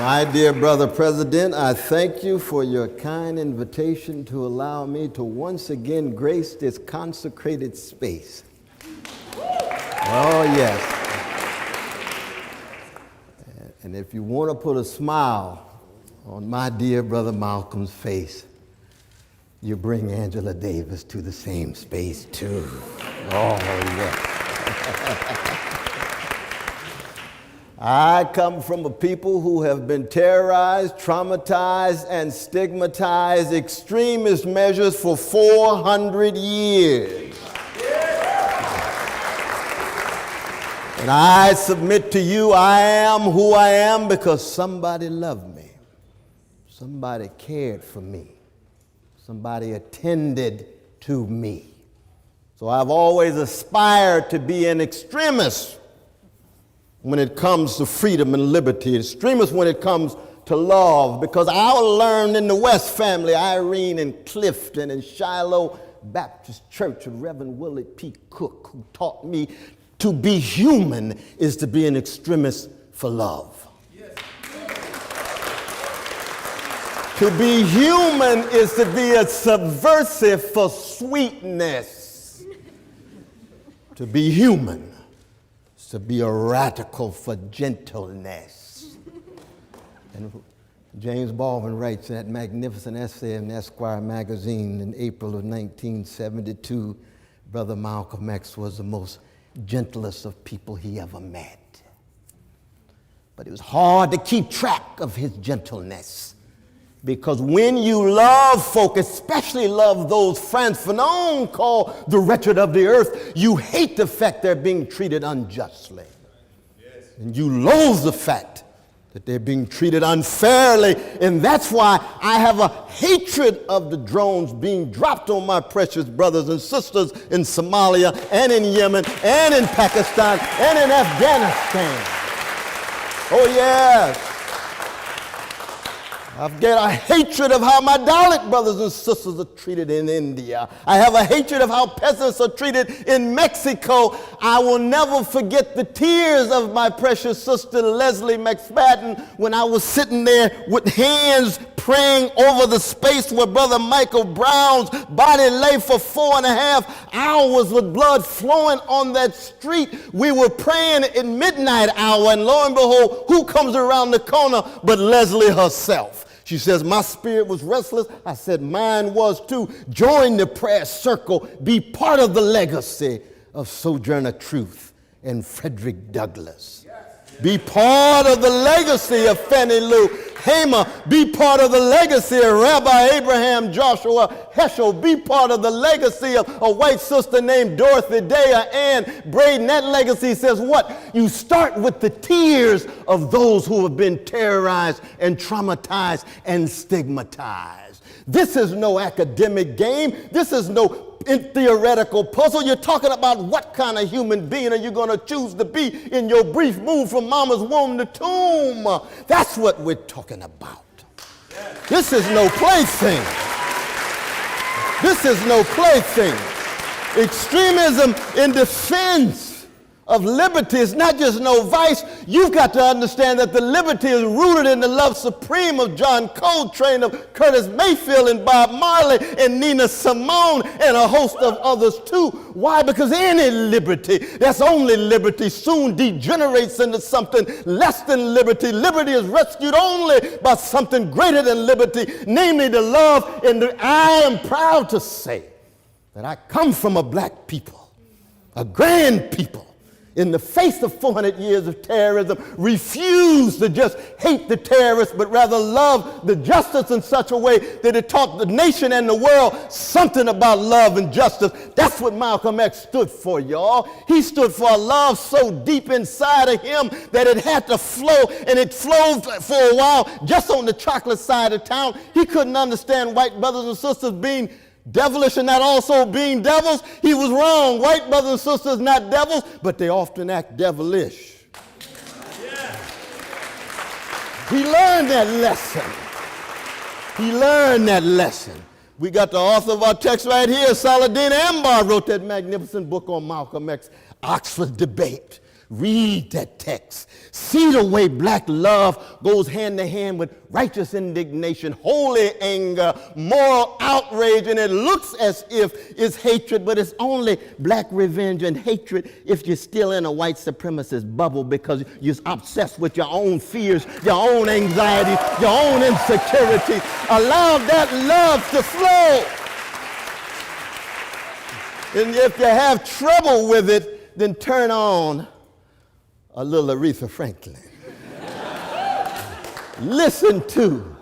My dear brother president, I thank you for your kind invitation to allow me to once again grace this consecrated space. Oh, yes. And if you want to put a smile on my dear brother Malcolm's face, you bring Angela Davis to the same space too. Oh, yes. I come from a people who have been terrorized, traumatized, and stigmatized extremist measures for 400 years. And I submit to you, I am who I am because somebody loved me. Somebody cared for me. Somebody attended to me. So I've always aspired to be an extremist when it comes to freedom and liberty, extremist when it comes to love, because I learned in the West family, Irene and Clifton and Shiloh Baptist Church of Reverend Willard P. Cook, who taught me to be human is to be an extremist for love. Yes. To be human is to be a subversive for sweetness. To be human is to be a radical for gentleness. And James Baldwin writes that magnificent essay in Esquire magazine in April of 1972, Brother Malcolm X was the most gentlest of people he ever met. But it was hard to keep track of his gentleness, because when you love folk, especially love those Frantz Fanon called the wretched of the earth, you hate the fact they're being treated unjustly. Yes. And you loathe the fact that they're being treated unfairly. And that's why I have a hatred of the drones being dropped on my precious brothers and sisters in Somalia and in Yemen and in Pakistan and in Afghanistan. Oh, yes. I've got a hatred of how my Dalit brothers and sisters are treated in India. I have a hatred of how peasants are treated in Mexico. I will never forget the tears of my precious sister Leslie McSpadden when I was sitting there with hands praying over the space where Brother Michael Brown's body lay for 4.5 hours with blood flowing on that street. We were praying at midnight hour, and lo and behold, who comes around the corner but Leslie herself? She says, my spirit was restless. I said, mine was too. Join the prayer circle. Be part of the legacy of Sojourner Truth and Frederick Douglass. Be part of the legacy of Fannie Lou Hamer. Be part of the legacy of Rabbi Abraham Joshua Heschel. Be part of the legacy of a white sister named Dorothy Day Ann Braden. That legacy says what? You start with the tears of those who have been terrorized and traumatized and stigmatized. This is no academic game. This is no theoretical puzzle. You're talking about what kind of human being are you going to choose to be in your brief move from mama's womb to tomb. That's what we're talking about. This is no plaything. This is no plaything. Extremism in defense of liberty is not just no vice. You've got to understand that the liberty is rooted in the love supreme of John Coltrane, of Curtis Mayfield and Bob Marley and Nina Simone and a host of others too. Why? Because any liberty that's only liberty soon degenerates into something less than liberty. Liberty is rescued only by something greater than liberty, namely the love. And I am proud to say that I come from a black people, a grand people, in the face of 400 years of terrorism, refused to just hate the terrorists, but rather love the justice in such a way that it taught the nation and the world something about love and justice. That's what Malcolm X stood for, y'all. He stood for a love so deep inside of him that it had to flow, and it flowed for a while just on the chocolate side of town. He couldn't understand white brothers and sisters being devilish and not also being devils. He was wrong. White brothers and sisters not devils, but they often act devilish. Yeah. He learned that lesson. He learned that lesson. We got the author of our text right here, Saladin Ambar, wrote that magnificent book on Malcolm X, Oxford Debate. Read that text. See the way black love goes hand to hand with righteous indignation, holy anger, moral outrage, and it looks as if it's hatred, but it's only black revenge and hatred if you're still in a white supremacist bubble because you're obsessed with your own fears, your own anxieties, your own insecurities. Allow that love to flow. And if you have trouble with it, then turn on a little Aretha Franklin. Listen to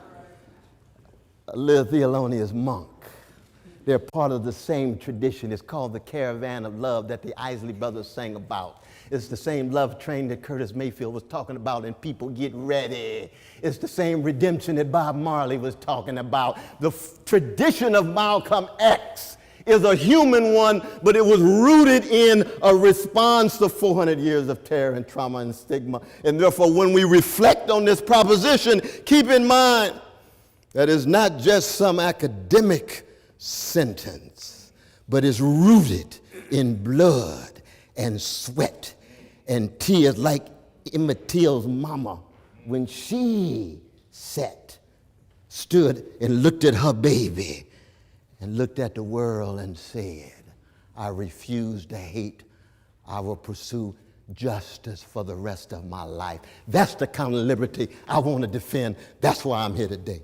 a little Thelonious Monk. They're part of the same tradition. It's called the Caravan of Love that the Isley Brothers sang about. It's the same love train that Curtis Mayfield was talking about and People Get Ready. It's the same redemption that Bob Marley was talking about. The tradition of Malcolm X is a human one, but it was rooted in a response to 400 years of terror and trauma and stigma. And therefore, when we reflect on this proposition, keep in mind that it's not just some academic sentence, but it's rooted in blood and sweat and tears, like Emmett Till's mama when she stood and looked at her baby and looked at the world and said, I refuse to hate. I will pursue justice for the rest of my life. That's the kind of liberty I want to defend. That's why I'm here today.